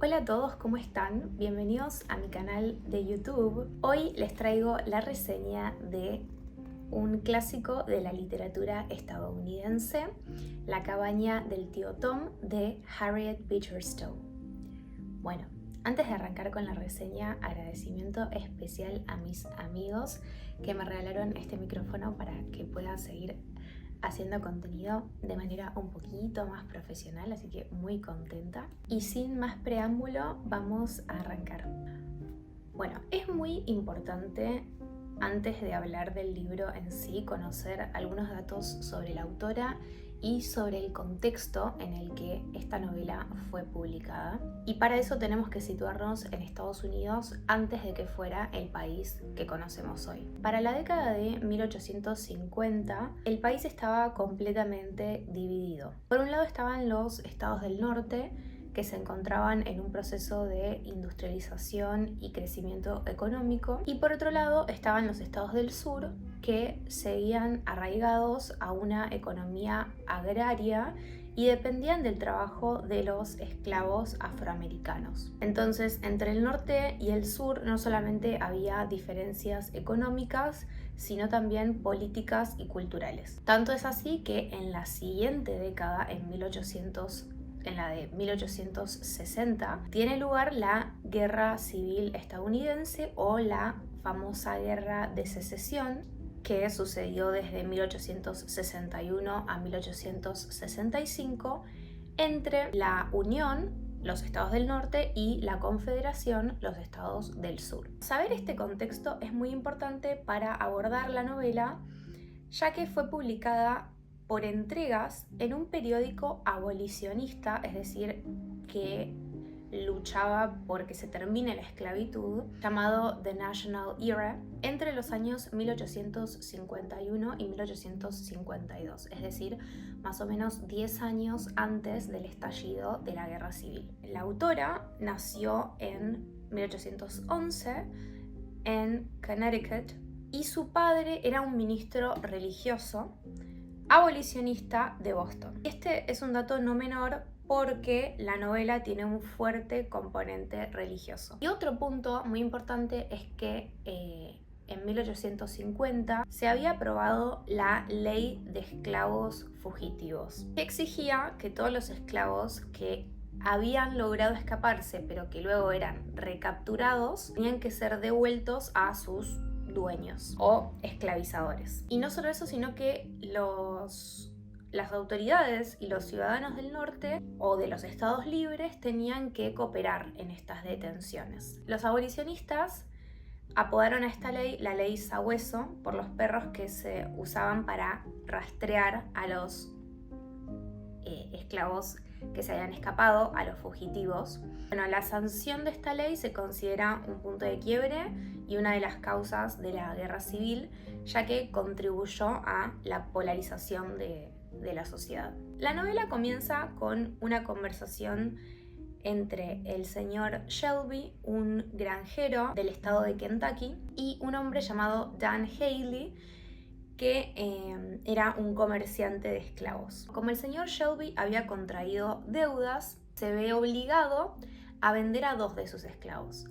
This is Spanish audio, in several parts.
Hola a todos, ¿cómo están? Bienvenidos a mi canal de YouTube. Hoy les traigo la reseña de un clásico de la literatura estadounidense, La cabaña del tío Tom de Harriet Beecher Stowe. Bueno, antes de arrancar con la reseña, agradecimiento especial a mis amigos que me regalaron este micrófono para que pueda seguir haciendo contenido de manera un poquito más profesional, así que muy contenta. Y sin más preámbulo, vamos a arrancar. Bueno, es muy importante, antes de hablar del libro en sí, conocer algunos datos sobre la autora y sobre el contexto en el que esta novela fue publicada. Y para eso tenemos que situarnos en Estados Unidos antes de que fuera el país que conocemos hoy. Para la década de 1850, el país estaba completamente dividido. Por un lado estaban los estados del norte, que se encontraban en un proceso de industrialización y crecimiento económico, y por otro lado estaban los estados del sur, que seguían arraigados a una economía agraria y dependían del trabajo de los esclavos afroamericanos. Entonces, entre el norte y el sur no solamente había diferencias económicas, sino también políticas y culturales. Tanto es así que en la siguiente década, en la de 1860, tiene lugar la Guerra Civil Estadounidense o la famosa Guerra de Secesión, que sucedió desde 1861 a 1865 entre la Unión, los estados del norte, y la Confederación, los estados del sur. Saber este contexto es muy importante para abordar la novela, ya que fue publicada por entregas en un periódico abolicionista, es decir, que luchaba por que se termine la esclavitud, llamado The National Era, entre los años 1851 y 1852, es decir, más o menos 10 años antes del estallido de la Guerra Civil. La autora nació en 1811 en Connecticut y su padre era un ministro religioso abolicionista de Boston. Este es un dato no menor porque la novela tiene un fuerte componente religioso. Y otro punto muy importante es que en 1850 se había aprobado la Ley de Esclavos Fugitivos, que exigía que todos los esclavos que habían logrado escaparse pero que luego eran recapturados tenían que ser devueltos a sus dueños o esclavizadores. Y no solo eso, sino que las autoridades y los ciudadanos del norte o de los estados libres tenían que cooperar en estas detenciones. Los abolicionistas apodaron a esta ley la ley Sabueso por los perros que se usaban para rastrear a los esclavos que se habían escapado, a los fugitivos. Bueno, la sanción de esta ley se considera un punto de quiebre y una de las causas de la guerra civil, ya que contribuyó a la polarización de la sociedad. La novela comienza con una conversación entre el señor Shelby, un granjero del estado de Kentucky, y un hombre llamado Dan Haley, que era un comerciante de esclavos. Como el señor Shelby había contraído deudas, se ve obligado a vender a dos de sus esclavos.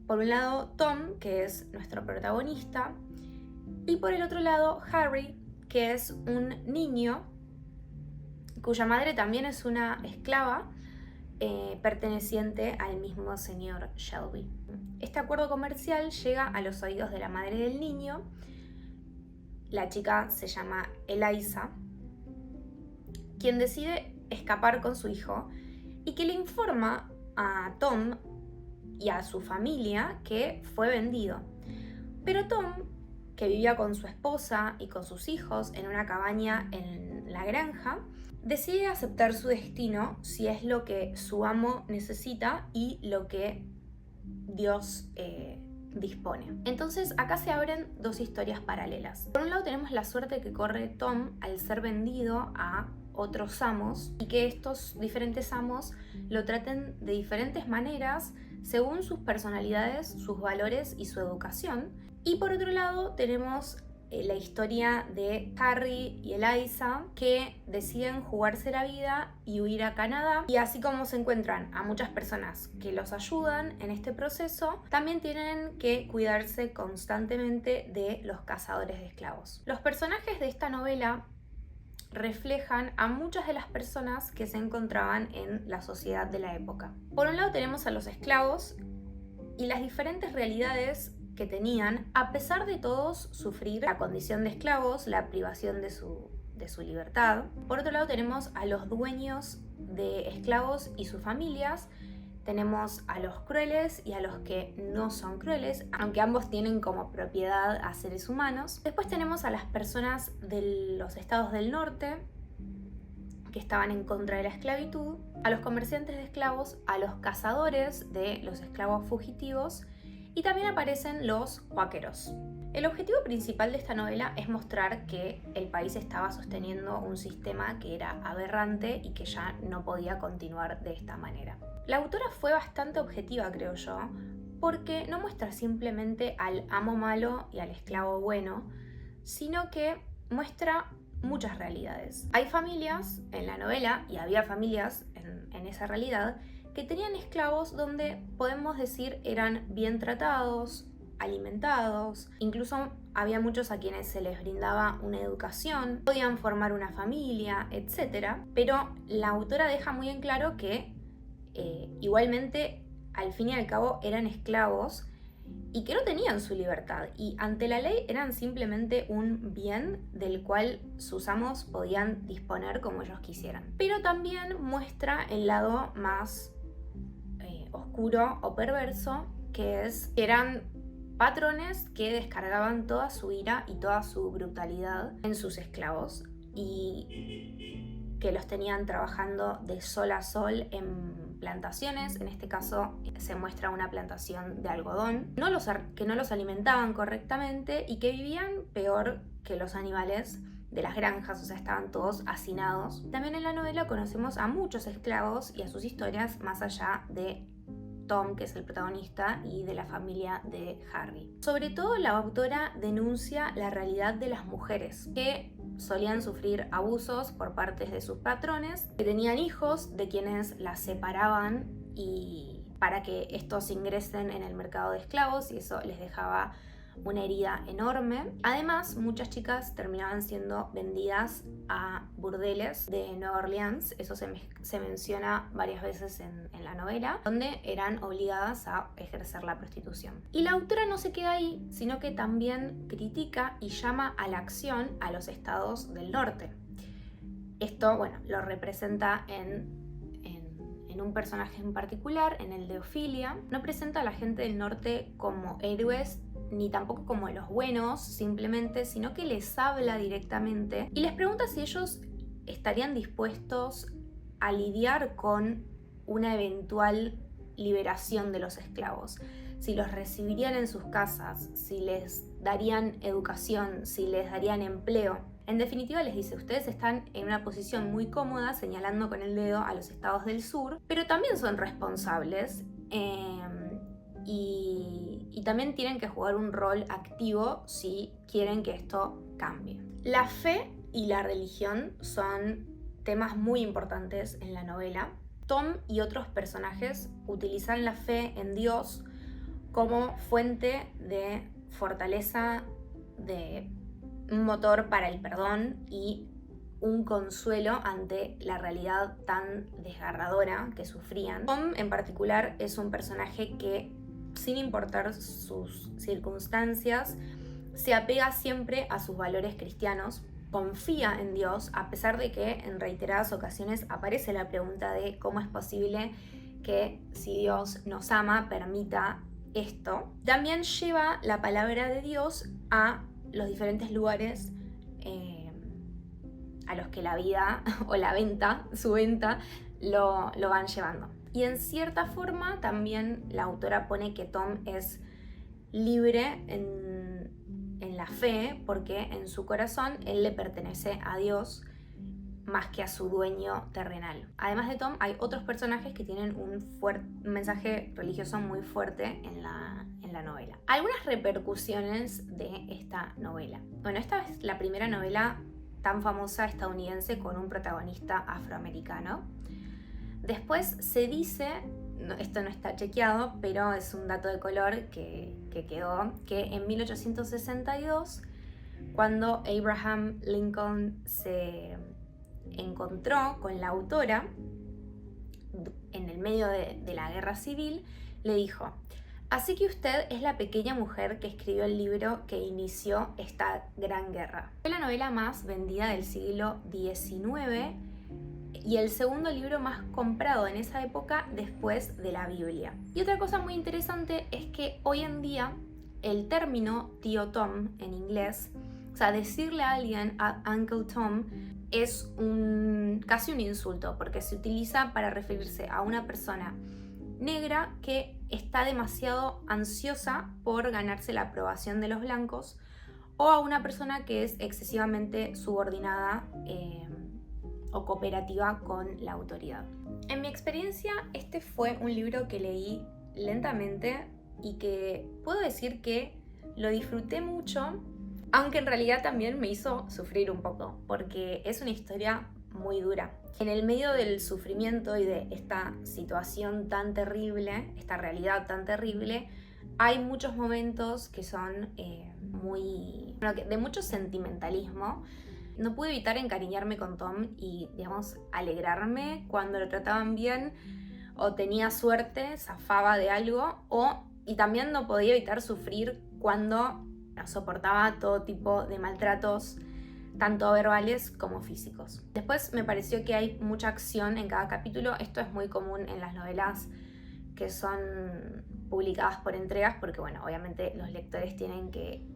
Por un lado, Tom, que es nuestro protagonista, y por el otro lado, Harry, que es un niño cuya madre también es una esclava perteneciente al mismo señor Shelby. Este acuerdo comercial llega a los oídos de la madre del niño. La chica se llama Eliza, quien decide escapar con su hijo y que le informa a Tom y a su familia que fue vendido. Pero Tom, que vivía con su esposa y con sus hijos en una cabaña en la granja, decide aceptar su destino si es lo que su amo necesita y lo que Dios dispone. Entonces acá se abren dos historias paralelas. Por un lado tenemos la suerte que corre Tom al ser vendido a otros amos y que estos diferentes amos lo traten de diferentes maneras según sus personalidades, sus valores y su educación. Y por otro lado tenemos la historia de Harry y Eliza, que deciden jugarse la vida y huir a Canadá. Y así como se encuentran a muchas personas que los ayudan en este proceso, también tienen que cuidarse constantemente de los cazadores de esclavos. Los personajes de esta novela reflejan a muchas de las personas que se encontraban en la sociedad de la época. Por un lado tenemos a los esclavos y las diferentes realidades que tenían, a pesar de todos sufrir la condición de esclavos, la privación de su libertad. Por otro lado tenemos a los dueños de esclavos y sus familias. Tenemos a los crueles y a los que no son crueles, aunque ambos tienen como propiedad a seres humanos. Después tenemos a las personas de los estados del norte, que estaban en contra de la esclavitud, a los comerciantes de esclavos, a los cazadores de los esclavos fugitivos, y también aparecen los cuáqueros. El objetivo principal de esta novela es mostrar que el país estaba sosteniendo un sistema que era aberrante y que ya no podía continuar de esta manera. La autora fue bastante objetiva, creo yo, porque no muestra simplemente al amo malo y al esclavo bueno, sino que muestra muchas realidades. Hay familias en la novela, y había familias en esa realidad, que tenían esclavos donde podemos decir eran bien tratados, alimentados, incluso había muchos a quienes se les brindaba una educación, podían formar una familia, etc. Pero la autora deja muy en claro que igualmente al fin y al cabo eran esclavos y que no tenían su libertad, y ante la ley eran simplemente un bien del cual sus amos podían disponer como ellos quisieran. Pero también muestra el lado más oscuro o perverso, que eran patrones que descargaban toda su ira y toda su brutalidad en sus esclavos y que los tenían trabajando de sol a sol en plantaciones. En este caso se muestra una plantación de algodón, que no los alimentaban correctamente y que vivían peor que los animales de las granjas, o sea, estaban todos hacinados. También en la novela conocemos a muchos esclavos y a sus historias más allá de Tom, que es el protagonista, y de la familia de Harry. Sobre todo, la autora denuncia la realidad de las mujeres, que solían sufrir abusos por parte de sus patrones, que tenían hijos de quienes las separaban y para que estos ingresen en el mercado de esclavos, y eso les dejaba una herida enorme. Además, muchas chicas terminaban siendo vendidas a burdeles de Nueva Orleans, eso se menciona varias veces en la novela, donde eran obligadas a ejercer la prostitución. Y la autora no se queda ahí, sino que también critica y llama a la acción a los estados del norte. Esto, bueno, lo representa en un personaje en particular, en el de Ophelia. No presenta a la gente del norte como héroes, ni tampoco como los buenos simplemente, sino que les habla directamente y les pregunta si ellos estarían dispuestos a lidiar con una eventual liberación de los esclavos, si los recibirían en sus casas, si les darían educación, si les darían empleo. En definitiva, les dice: ustedes están en una posición muy cómoda señalando con el dedo a los estados del sur, pero también son responsables y también tienen que jugar un rol activo si quieren que esto cambie. La fe y la religión son temas muy importantes en la novela. Tom y otros personajes utilizan la fe en Dios como fuente de fortaleza, de un motor para el perdón y un consuelo ante la realidad tan desgarradora que sufrían. Tom en particular es un personaje que, sin importar sus circunstancias, se apega siempre a sus valores cristianos, confía en Dios, a pesar de que en reiteradas ocasiones aparece la pregunta de cómo es posible que, si Dios nos ama, permita esto. También lleva la palabra de Dios a los diferentes lugares a los que la vida o la venta, su venta, lo van llevando. Y en cierta forma también la autora pone que Tom es libre en la fe, porque en su corazón él le pertenece a Dios más que a su dueño terrenal. Además de Tom, hay otros personajes que tienen un mensaje religioso muy fuerte en la en la novela. Algunas repercusiones de esta novela. Bueno, esta es la primera novela tan famosa estadounidense con un protagonista afroamericano. Después se dice, esto no está chequeado, pero es un dato de color que quedó, que en 1862, cuando Abraham Lincoln se encontró con la autora en el medio de la guerra civil, le dijo: así que usted es la pequeña mujer que escribió el libro que inició esta gran guerra. Fue la novela más vendida del siglo XIX y el segundo libro más comprado en esa época después de la Biblia. Y otra cosa muy interesante es que hoy en día el término tío Tom en inglés, o sea, decirle a alguien Uncle Tom, es casi un insulto, porque se utiliza para referirse a una persona negra que está demasiado ansiosa por ganarse la aprobación de los blancos, o a una persona que es excesivamente subordinada o cooperativa con la autoridad. En mi experiencia, este fue un libro que leí lentamente y que puedo decir que lo disfruté mucho, aunque en realidad también me hizo sufrir un poco, porque es una historia muy dura. En el medio del sufrimiento y de esta situación tan terrible, esta realidad tan terrible, hay muchos momentos que son de mucho sentimentalismo. No pude evitar encariñarme con Tom y, digamos, alegrarme cuando lo trataban bien o tenía suerte, zafaba de algo, y también no podía evitar sufrir cuando soportaba todo tipo de maltratos, tanto verbales como físicos. Después me pareció que hay mucha acción en cada capítulo. Esto es muy común en las novelas que son publicadas por entregas, porque bueno, obviamente los lectores tienen que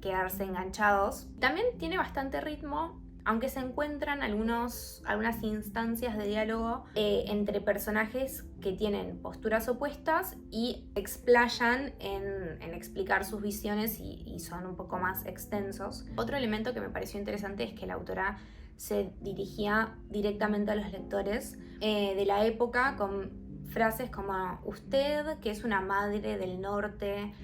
quedarse enganchados. También tiene bastante ritmo, aunque se encuentran algunas instancias de diálogo entre personajes que tienen posturas opuestas y explayan en explicar sus visiones y son un poco más extensos. Otro elemento que me pareció interesante es que la autora se dirigía directamente a los lectores de la época con frases como: usted, que es una madre del norte,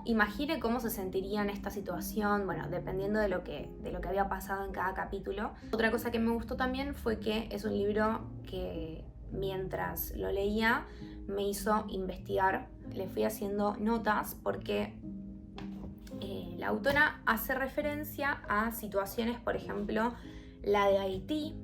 imagine cómo se sentiría en esta situación, bueno, dependiendo de lo que había pasado en cada capítulo. Otra cosa que me gustó también fue que es un libro que mientras lo leía me hizo investigar. Le fui haciendo notas porque la autora hace referencia a situaciones, por ejemplo, la de Haití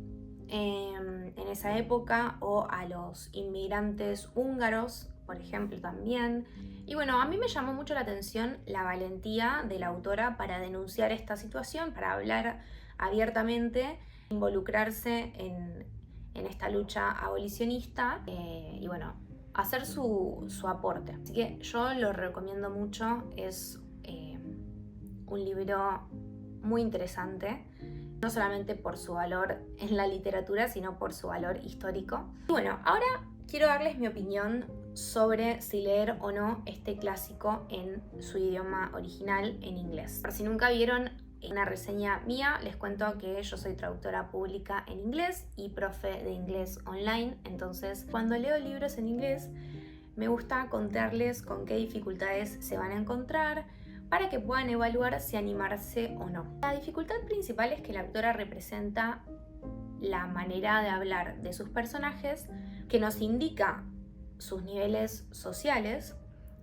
en esa época, o a los inmigrantes húngaros, por ejemplo, también. Y bueno, a mí me llamó mucho la atención la valentía de la autora para denunciar esta situación, para hablar abiertamente, involucrarse en esta lucha abolicionista y bueno, hacer su aporte. Así que yo lo recomiendo mucho, es un libro muy interesante, no solamente por su valor en la literatura, sino por su valor histórico. Y bueno, ahora quiero darles mi opinión sobre si leer o no este clásico en su idioma original, en inglés. Por si nunca vieron una reseña mía, les cuento que yo soy traductora pública en inglés y profe de inglés online. Entonces, cuando leo libros en inglés, me gusta contarles con qué dificultades se van a encontrar para que puedan evaluar si animarse o no. La dificultad principal es que la autora representa la manera de hablar de sus personajes, que nos indica sus niveles sociales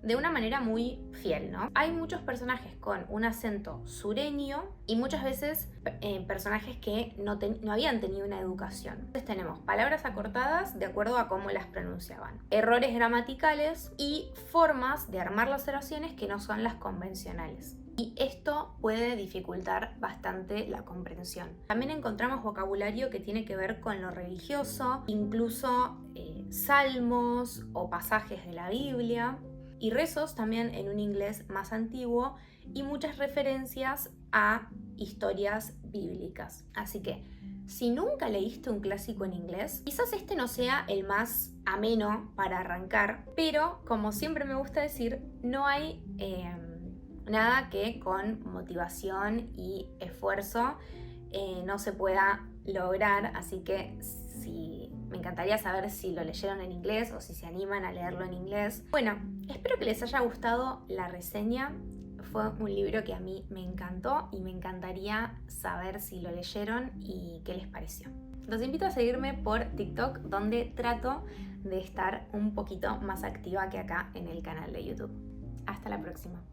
de una manera muy fiel, ¿no? Hay muchos personajes con un acento sureño y muchas veces personajes que no habían tenido una educación. Entonces tenemos palabras acortadas de acuerdo a cómo las pronunciaban, errores gramaticales y formas de armar las oraciones que no son las convencionales. Y esto puede dificultar bastante la comprensión. También encontramos vocabulario que tiene que ver con lo religioso, incluso salmos o pasajes de la Biblia, y rezos también en un inglés más antiguo, y muchas referencias a historias bíblicas. Así que, si nunca leíste un clásico en inglés, quizás este no sea el más ameno para arrancar, pero como siempre me gusta decir, no hay nada que con motivación y esfuerzo no se pueda lograr. Así que si Me encantaría saber si lo leyeron en inglés o si se animan a leerlo en inglés. Bueno, espero que les haya gustado la reseña. Fue un libro que a mí me encantó y me encantaría saber si lo leyeron y qué les pareció. Los invito a seguirme por TikTok, donde trato de estar un poquito más activa que acá en el canal de YouTube. Hasta la próxima.